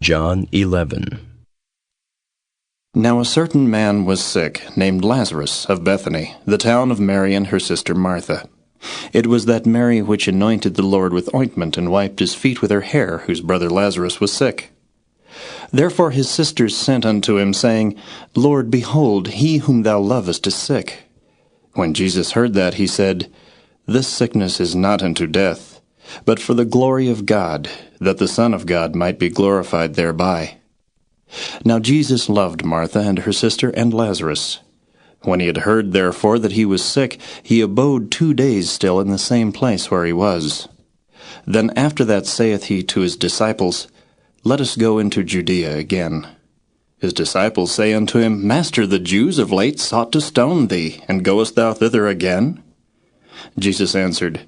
John 11. Now a certain man was sick, named Lazarus, of Bethany, the town of Mary and her sister Martha. It was that Mary which anointed the Lord with ointment and wiped his feet with her hair, whose brother Lazarus was sick. Therefore his sisters sent unto him, saying, Lord, behold, he whom thou lovest is sick. When Jesus heard that, he said, This sickness is not unto death, but for the glory of God, that the Son of God might be glorified thereby. Now Jesus loved Martha and her sister and Lazarus. When he had heard therefore that he was sick, he abode 2 days still in the same place where he was. Then after that saith he to his disciples, Let us go into Judea again. His disciples say unto him, Master, the Jews of late sought to stone thee, and goest thou thither again? Jesus answered,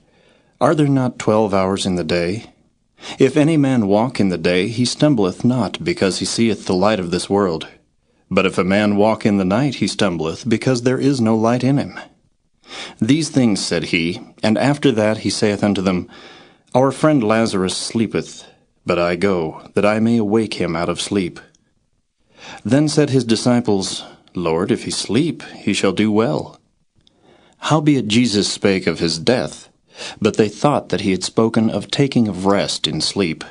Are there not 12 hours in the day? If any man walk in the day, he stumbleth not, because he seeth the light of this world. But if a man walk in the night, he stumbleth, because there is no light in him. These things said he, and after that he saith unto them, Our friend Lazarus sleepeth, but I go, that I may awake him out of sleep. Then said his disciples, Lord, if he sleep, he shall do well. Howbeit Jesus spake of his death, but they thought that he had spoken of taking of rest in sleep.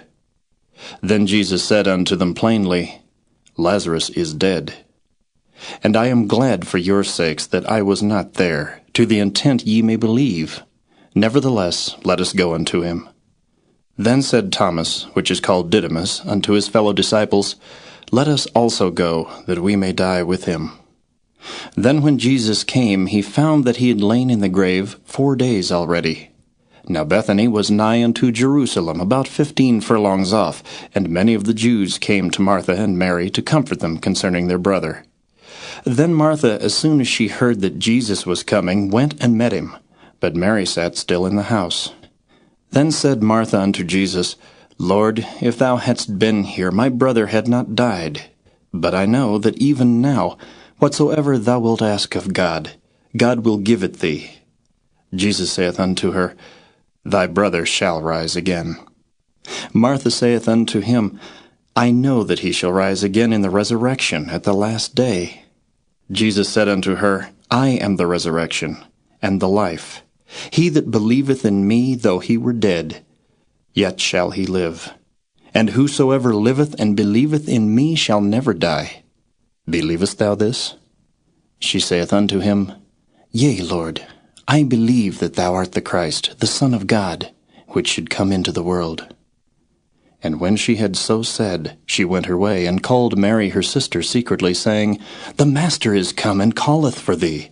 Then Jesus said unto them plainly, Lazarus is dead. And I am glad for your sakes that I was not there, to the intent ye may believe. Nevertheless, let us go unto him. Then said Thomas, which is called Didymus, unto his fellow disciples, Let us also go, that we may die with him. Then when Jesus came, he found that he had lain in the grave 4 days already. Now Bethany was nigh unto Jerusalem, about 15 furlongs off, and many of the Jews came to Martha and Mary to comfort them concerning their brother. Then Martha, as soon as she heard that Jesus was coming, went and met him, but Mary sat still in the house. Then said Martha unto Jesus, Lord, if thou hadst been here, my brother had not died. But I know that even now, whatsoever thou wilt ask of God, God will give it thee. Jesus saith unto her, Thy brother shall rise again. Martha saith unto him, I know that he shall rise again in the resurrection at the last day. Jesus said unto her, I am the resurrection, and the life. He that believeth in me, though he were dead, yet shall he live. And whosoever liveth and believeth in me shall never die. Believest thou this? She saith unto him, Yea, Lord, I believe that thou art the Christ, the Son of God, which should come into the world. And when she had so said, she went her way, and called Mary her sister secretly, saying, The Master is come, and calleth for thee.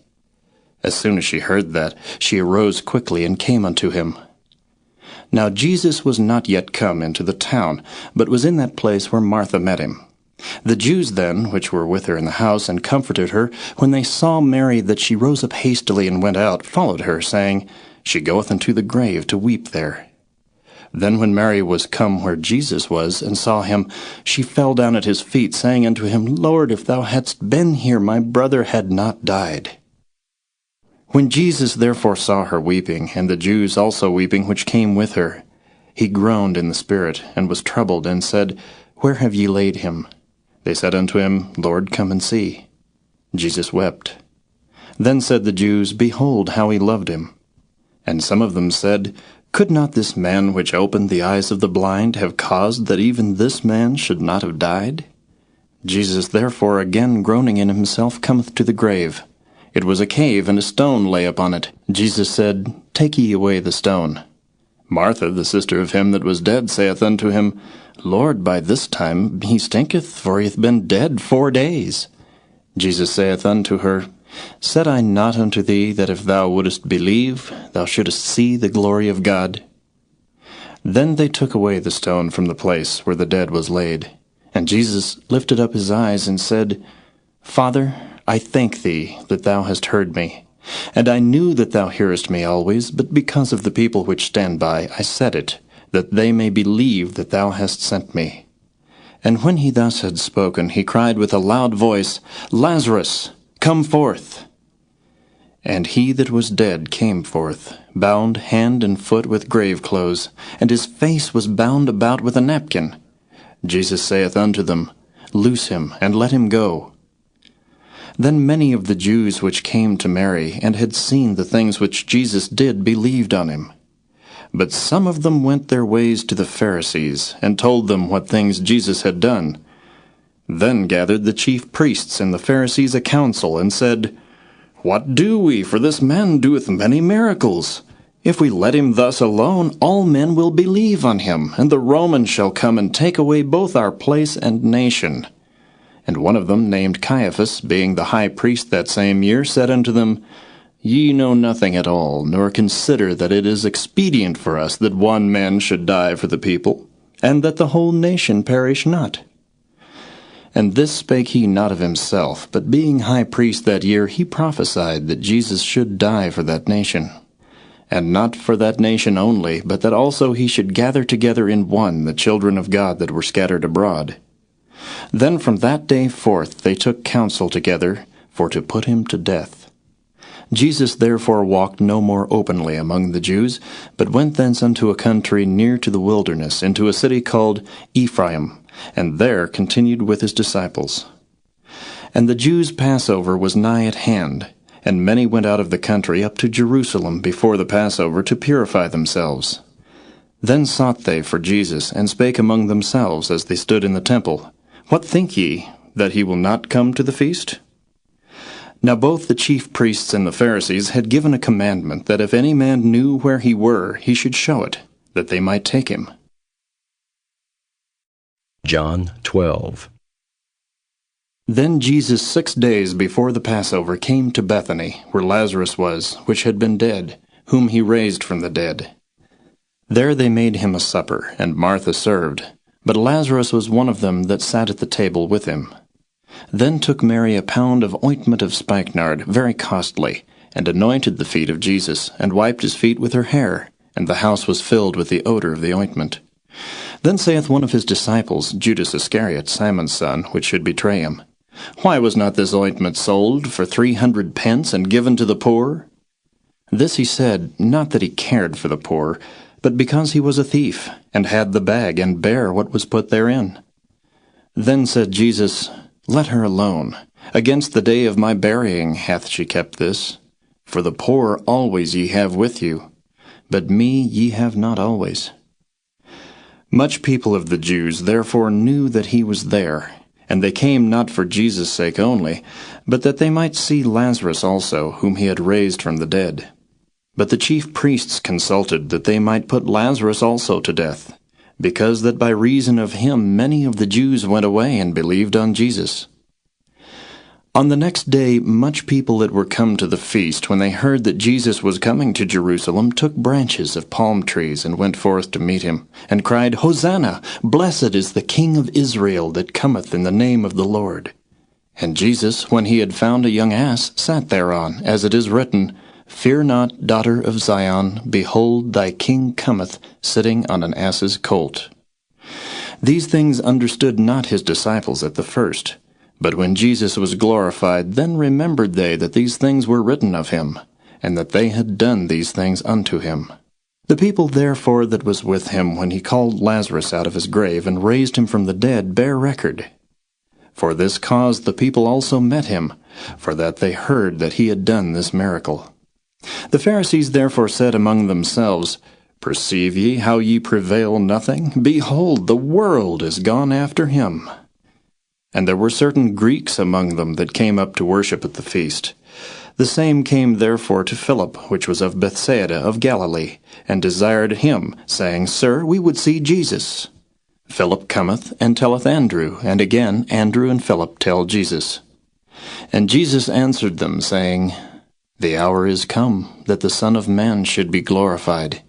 As soon as she heard that, she arose quickly, and came unto him. Now Jesus was not yet come into the town, but was in that place where Martha met him. The Jews then, which were with her in the house, and comforted her, when they saw Mary that she rose up hastily and went out, followed her, saying, She goeth unto the grave to weep there. Then when Mary was come where Jesus was, and saw him, she fell down at his feet, saying unto him, Lord, if thou hadst been here, my brother had not died. When Jesus therefore saw her weeping, and the Jews also weeping which came with her, he groaned in the spirit, and was troubled, and said, Where have ye laid him? They said unto him, Lord, come and see. Jesus wept. Then said the Jews, Behold how he loved him. And some of them said, Could not this man which opened the eyes of the blind have caused that even this man should not have died? Jesus therefore, again groaning in himself, cometh to the grave. It was a cave, and a stone lay upon it. Jesus said, Take ye away the stone. Martha, the sister of him that was dead, saith unto him, Lord, by this time he stinketh, for he hath been dead 4 days. Jesus saith unto her, Said I not unto thee, that if thou wouldest believe, thou shouldest see the glory of God? Then they took away the stone from the place where the dead was laid. And Jesus lifted up his eyes, and said, Father, I thank thee that thou hast heard me. And I knew that thou hearest me always, but because of the people which stand by, I said it, that they may believe that thou hast sent me. And when he thus had spoken, he cried with a loud voice, Lazarus, come forth. And he that was dead came forth, bound hand and foot with grave clothes, and his face was bound about with a napkin. Jesus saith unto them, Loose him, and let him go. Then many of the Jews which came to Mary, and had seen the things which Jesus did, believed on him. But some of them went their ways to the Pharisees, and told them what things Jesus had done. Then gathered the chief priests and the Pharisees a council, and said, What do we? For this man doeth many miracles. If we let him thus alone, all men will believe on him, and the Romans shall come and take away both our place and nation. And one of them, named Caiaphas, being the high priest that same year, said unto them, Ye know nothing at all, nor consider that it is expedient for us that one man should die for the people, and that the whole nation perish not. And this spake he not of himself, but being high priest that year, he prophesied that Jesus should die for that nation. And not for that nation only, but that also he should gather together in one the children of God that were scattered abroad. Then from that day forth they took counsel together for to put him to death. Jesus therefore walked no more openly among the Jews, but went thence unto a country near to the wilderness, into a city called Ephraim, and there continued with his disciples. And the Jews' Passover was nigh at hand, and many went out of the country up to Jerusalem before the Passover to purify themselves. Then sought they for Jesus, and spake among themselves as they stood in the temple, What think ye, that he will not come to the feast? Now both the chief priests and the Pharisees had given a commandment that if any man knew where he were, he should show it, that they might take him. John 12. Then Jesus 6 days before the Passover came to Bethany, where Lazarus was, which had been dead, whom he raised from the dead. There they made him a supper, and Martha served, but Lazarus was one of them that sat at the table with him. Then took Mary a pound of ointment of spikenard, very costly, and anointed the feet of Jesus, and wiped his feet with her hair, and the house was filled with the odor of the ointment. Then saith one of his disciples, Judas Iscariot, Simon's son, which should betray him, Why was not this ointment sold for 300 pence and given to the poor? This he said, not that he cared for the poor, but because he was a thief, and had the bag, and bare what was put therein. Then said Jesus, Let her alone. Against the day of my burying hath she kept this. For the poor always ye have with you, but me ye have not always. Much people of the Jews therefore knew that he was there, and they came not for Jesus' sake only, but that they might see Lazarus also, whom he had raised from the dead. But the chief priests consulted that they might put Lazarus also to death, because that by reason of him many of the Jews went away and believed on Jesus. On the next day much people that were come to the feast, when they heard that Jesus was coming to Jerusalem, took branches of palm trees, and went forth to meet him, and cried, Hosanna! Blessed is the King of Israel that cometh in the name of the Lord. And Jesus, when he had found a young ass, sat thereon, as it is written, Fear not, daughter of Zion, behold, thy King cometh, sitting on an ass's colt. These things understood not his disciples at the first. But when Jesus was glorified, then remembered they that these things were written of him, and that they had done these things unto him. The people therefore that was with him when he called Lazarus out of his grave, and raised him from the dead, bear record. For this cause the people also met him, for that they heard that he had done this miracle. The Pharisees therefore said among themselves, Perceive ye how ye prevail nothing? Behold, the world is gone after him. And there were certain Greeks among them that came up to worship at the feast. The same came therefore to Philip, which was of Bethsaida of Galilee, and desired him, saying, Sir, we would see Jesus. Philip cometh, and telleth Andrew, and again Andrew and Philip tell Jesus. And Jesus answered them, saying, The hour is come, that the Son of Man should be glorified.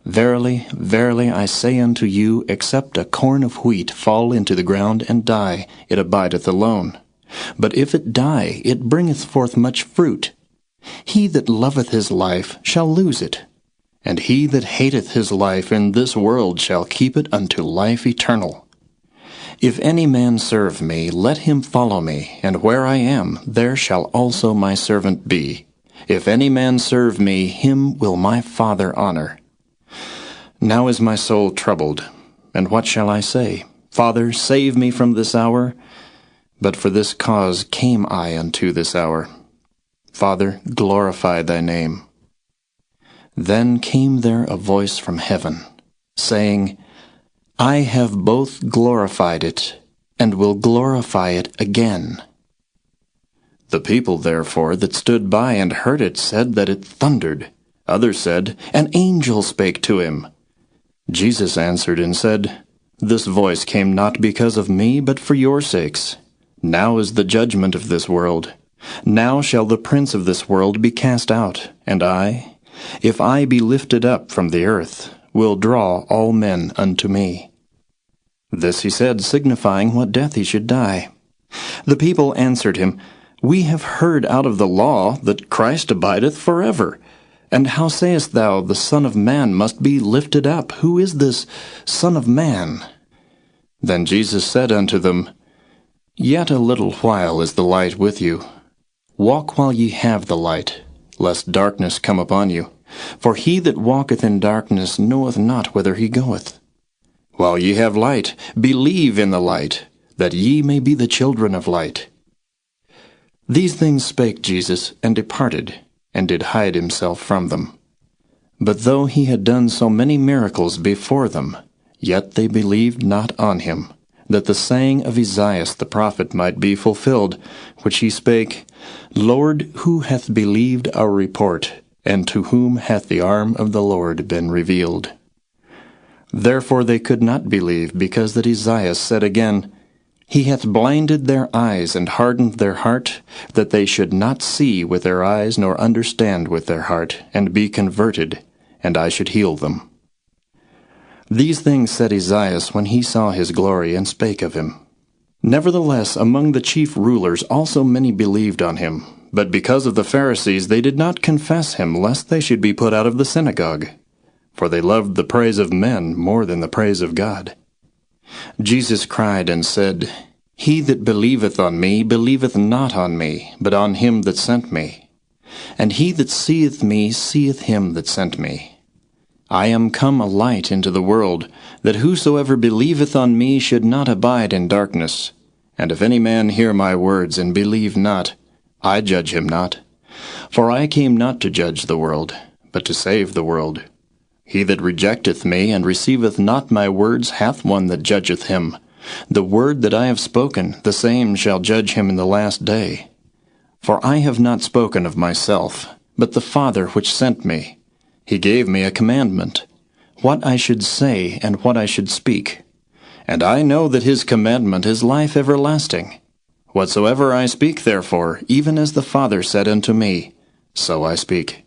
Verily, verily, I say unto you, except a corn of wheat fall into the ground and die, it abideth alone. But if it die, it bringeth forth much fruit. He that loveth his life shall lose it, and he that hateth his life in this world shall keep it unto life eternal. If any man serve me, let him follow me, and where I am, there shall also my servant be. If any man serve me, him will my Father honor. Now is my soul troubled, and what shall I say? Father, save me from this hour. But for this cause came I unto this hour. Father, glorify thy name. Then came there a voice from heaven, saying, I have both glorified it, and will glorify it again. The people therefore that stood by and heard it said that it thundered. Others said, An angel spake to him. Jesus answered and said, This voice came not because of me, but for your sakes. Now is the judgment of this world. Now shall the prince of this world be cast out, and I, if I be lifted up from the earth, will draw all men unto me. This he said, signifying what death he should die. The people answered him, We have heard out of the law that Christ abideth forever. And how sayest thou, the Son of Man must be lifted up? Who is this Son of Man? Then Jesus said unto them, Yet a little while is the light with you. Walk while ye have the light, lest darkness come upon you. For he that walketh in darkness knoweth not whither he goeth. While ye have light, believe in the light, that ye may be the children of light. These things spake Jesus, and departed, and did hide himself from them. But though he had done so many miracles before them, yet they believed not on him, that the saying of Esaias the prophet might be fulfilled, which he spake, Lord, who hath believed our report, and to whom hath the arm of the Lord been revealed? Therefore they could not believe, because that Esaias said again, He hath blinded their eyes and hardened their heart, that they should not see with their eyes nor understand with their heart, and be converted, and I should heal them. These things said Esaias when he saw his glory, and spake of him. Nevertheless, among the chief rulers also many believed on him. But because of the Pharisees they did not confess him, lest they should be put out of the synagogue. For they loved the praise of men more than the praise of God. Jesus cried and said, He that believeth on me believeth not on me, but on him that sent me. And he that seeth me seeth him that sent me. I am come a light into the world, that whosoever believeth on me should not abide in darkness. And if any man hear my words and believe not, I judge him not. For I came not to judge the world, but to save the world. He that rejecteth me and receiveth not my words hath one that judgeth him. The word that I have spoken, the same shall judge him in the last day. For I have not spoken of myself, but the Father which sent me. He gave me a commandment, what I should say and what I should speak. And I know that his commandment is life everlasting. Whatsoever I speak therefore, even as the Father said unto me, so I speak.